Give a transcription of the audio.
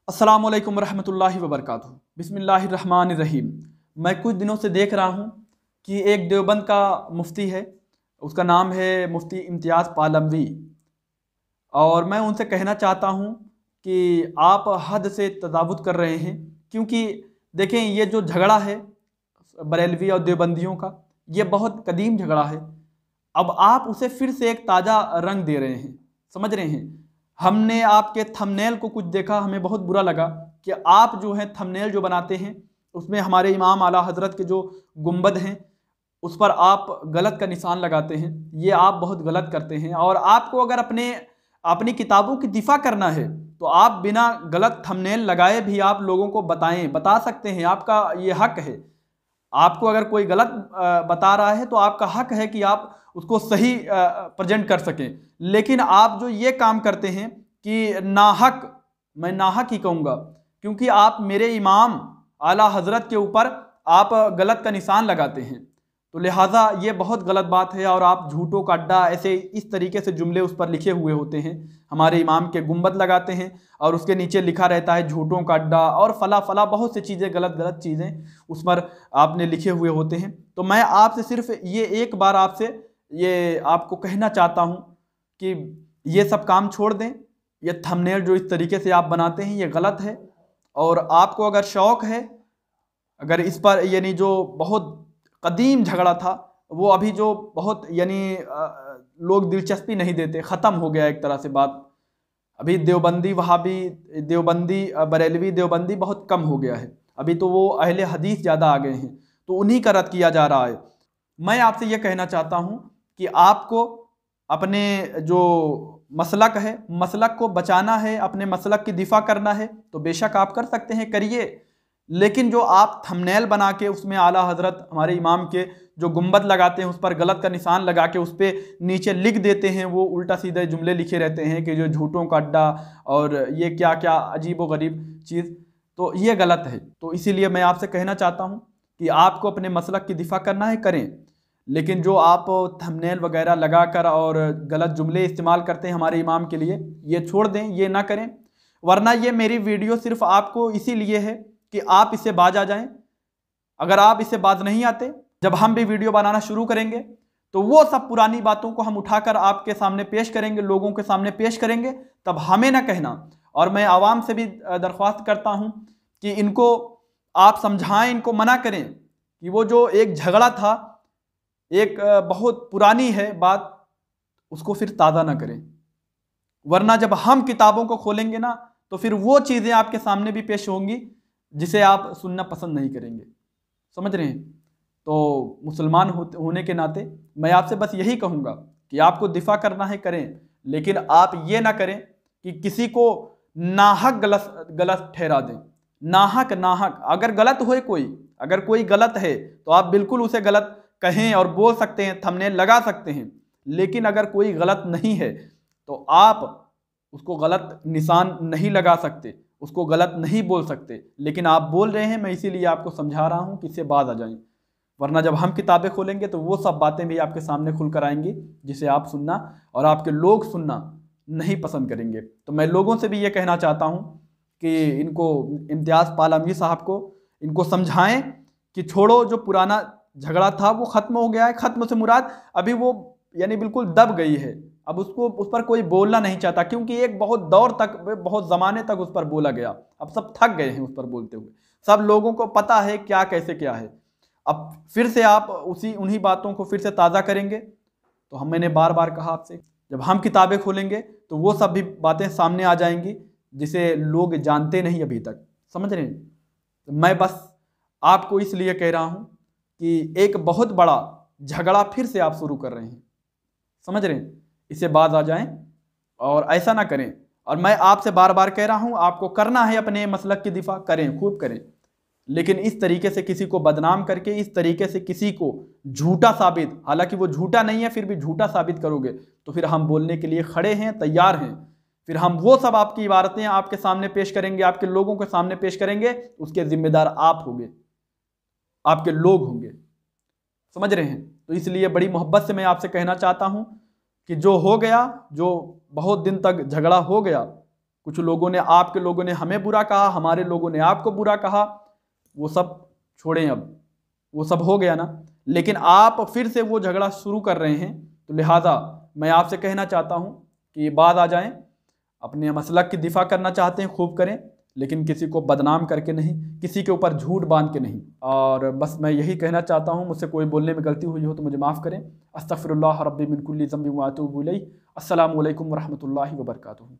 अस्सलामुअलैकुम रहमतुल्लाहि व बरकातुहू। बिस्मिल्लाहिर्रहमानिर्रहीम। मैं कुछ दिनों से देख रहा हूँ कि एक देवबंद का मुफ्ती है, उसका नाम है मुफ्ती इम्तियाज़ पालमवी, और मैं उनसे कहना चाहता हूँ कि आप हद से तजावुज़ कर रहे हैं। क्योंकि देखें, ये जो झगड़ा है बरेलवी और देवबंदियों का, ये बहुत कदीम झगड़ा है। अब आप उसे फिर से एक ताज़ा रंग दे रहे हैं, समझ रहे हैं। हमने आपके थंबनेल को कुछ देखा, हमें बहुत बुरा लगा कि आप जो है थंबनेल जो बनाते हैं उसमें हमारे इमाम आला हजरत के जो गुंबद हैं उस पर आप गलत का निशान लगाते हैं। ये आप बहुत गलत करते हैं, और आपको अगर अपनी किताबों की दिफा करना है तो आप बिना गलत थंबनेल लगाए भी आप लोगों को बता सकते हैं। आपका ये हक है। आपको अगर कोई गलत बता रहा है तो आपका हक है कि आप उसको सही प्रेजेंट कर सकें। लेकिन आप जो ये काम करते हैं कि नाहक, मैं नाहक ही कहूँगा, क्योंकि आप मेरे इमाम आला हजरत के ऊपर आप गलत का निशान लगाते हैं, तो लिहाजा ये बहुत गलत बात है। और आप झूठों का अड्डा, ऐसे इस तरीके से जुमले उस पर लिखे हुए होते हैं, हमारे इमाम के गुंबद लगाते हैं और उसके नीचे लिखा रहता है झूठों का अड्डा और फला फला, बहुत सी चीज़ें, गलत गलत चीज़ें उस पर आपने लिखे हुए होते हैं। तो मैं आपसे सिर्फ ये एक बार आपसे ये आपको कहना चाहता हूँ कि ये सब काम छोड़ दें। ये थंबनेल जो इस तरीके से आप बनाते हैं ये गलत है। और आपको अगर शौक़ है, अगर इस पर यानी जो बहुत कदीम झगड़ा था वो अभी जो बहुत यानी लोग दिलचस्पी नहीं देते, ख़त्म हो गया एक तरह से बात। अभी देवबंदी वहाबी, देवबंदी बरेलवी देवबंदी बहुत कम हो गया है। अभी तो वो अहले हदीस ज़्यादा आ गए हैं, तो उन्हीं का रद्द किया जा रहा है। मैं आपसे ये कहना चाहता हूँ कि आपको अपने जो मसलक है, मसलक को बचाना है, अपने मसलक की दिफा करना है तो बेशक आप कर सकते हैं, करिए। लेकिन जो आप थंबनेल बना के उसमें आला हजरत हमारे इमाम के जो गुंबद लगाते हैं उस पर गलत का निशान लगा के उस पर नीचे लिख देते हैं, वो उल्टा सीधे जुमले लिखे रहते हैं कि जो झूठों का अड्डा और ये क्या क्या अजीब व गरीब चीज़, तो ये गलत है। तो इसीलिए मैं आपसे कहना चाहता हूँ कि आपको अपने मसलक की दिफा करना है, करें। लेकिन जो आप थंबनेल वगैरह लगाकर और गलत जुमले इस्तेमाल करते हैं हमारे इमाम के लिए, ये छोड़ दें, ये ना करें। वरना ये मेरी वीडियो सिर्फ आपको इसीलिए है कि आप इससे बाज आ जाएं। अगर आप इससे बाज नहीं आते, जब हम भी वीडियो बनाना शुरू करेंगे तो वो सब पुरानी बातों को हम उठाकर आपके सामने पेश करेंगे, लोगों के सामने पेश करेंगे, तब हमें ना कहना। और मैं आवाम से भी दरख्वास्त करता हूं कि इनको आप समझाएं, इनको मना करें कि वो जो एक झगड़ा था, एक बहुत पुरानी है बात, उसको फिर ताज़ा ना करें। वरना जब हम किताबों को खोलेंगे ना तो फिर वो चीज़ें आपके सामने भी पेश होंगी जिसे आप सुनना पसंद नहीं करेंगे, समझ रहे हैं। तो मुसलमान होने के नाते मैं आपसे बस यही कहूँगा कि आपको दिफा करना है, करें। लेकिन आप ये ना करें कि किसी को नाहक गलत गलत ठहरा दें। नाहक नाहक अगर गलत होए कोई, अगर कोई गलत है तो आप बिल्कुल उसे गलत कहें और बोल सकते हैं, थंबनेल लगा सकते हैं। लेकिन अगर कोई गलत नहीं है तो आप उसको गलत निशान नहीं लगा सकते, उसको गलत नहीं बोल सकते। लेकिन आप बोल रहे हैं, मैं इसीलिए आपको समझा रहा हूं कि इससे बाज आ जाएं। वरना जब हम किताबें खोलेंगे तो वो सब बातें भी आपके सामने खुल कर आएंगी जिसे आप सुनना और आपके लोग सुनना नहीं पसंद करेंगे। तो मैं लोगों से भी ये कहना चाहता हूँ कि इनको, इम्तियाज़ पालमवी साहब को, इनको समझाएं कि छोड़ो, जो पुराना झगड़ा था वो ख़त्म हो गया है। ख़त्म से मुराद अभी वो यानी बिल्कुल दब गई है, अब उसको उस पर कोई बोलना नहीं चाहता, क्योंकि एक बहुत दौर तक, बहुत ज़माने तक उस पर बोला गया। अब सब थक गए हैं उस पर बोलते हुए, सब लोगों को पता है क्या कैसे क्या है। अब फिर से आप उन्हीं बातों को फिर से ताज़ा करेंगे तो मैंने बार बार कहा आपसे, जब हम किताबें खोलेंगे तो वो सब भी बातें सामने आ जाएंगी जिसे लोग जानते नहीं अभी तक, समझ रहे हैं। तो मैं बस आपको इसलिए कह रहा हूँ कि एक बहुत बड़ा झगड़ा फिर से आप शुरू कर रहे हैं, समझ रहे हैं। इससे बाज आ जाएं और ऐसा ना करें। और मैं आपसे बार बार कह रहा हूं, आपको करना है अपने मसलक की दिफा, करें, खूब करें। लेकिन इस तरीके से किसी को बदनाम करके, इस तरीके से किसी को झूठा साबित, हालांकि वो झूठा नहीं है फिर भी झूठा साबित करोगे तो फिर हम बोलने के लिए खड़े हैं, तैयार हैं। फिर हम वो सब आपकी इबारतें आपके सामने पेश करेंगे, आपके लोगों के सामने पेश करेंगे, उसके जिम्मेदार आप होंगे, आपके लोग होंगे, समझ रहे हैं। तो इसलिए बड़ी मोहब्बत से मैं आपसे कहना चाहता हूं कि जो हो गया, जो बहुत दिन तक झगड़ा हो गया, कुछ लोगों ने, आपके लोगों ने हमें बुरा कहा, हमारे लोगों ने आपको बुरा कहा, वो सब छोड़ें, अब वो सब हो गया ना। लेकिन आप फिर से वो झगड़ा शुरू कर रहे हैं, तो लिहाजा मैं आपसे कहना चाहता हूँ कि बात आ जाएं, अपने मसलक की दिफा करना चाहते हैं खूब करें, लेकिन किसी को बदनाम करके नहीं, किसी के ऊपर झूठ बांध के नहीं। और बस मैं यही कहना चाहता हूँ, मुझसे कोई बोलने में गलती हुई हो तो मुझे माफ़ करें। अस्तगफिरुल्लाह रब्बी मिन कुल्ली ज़ंबिन व अतूबु इलैह। अस्सलामु अलैकुम व रहमतुल्लाहि व बरकातुहू।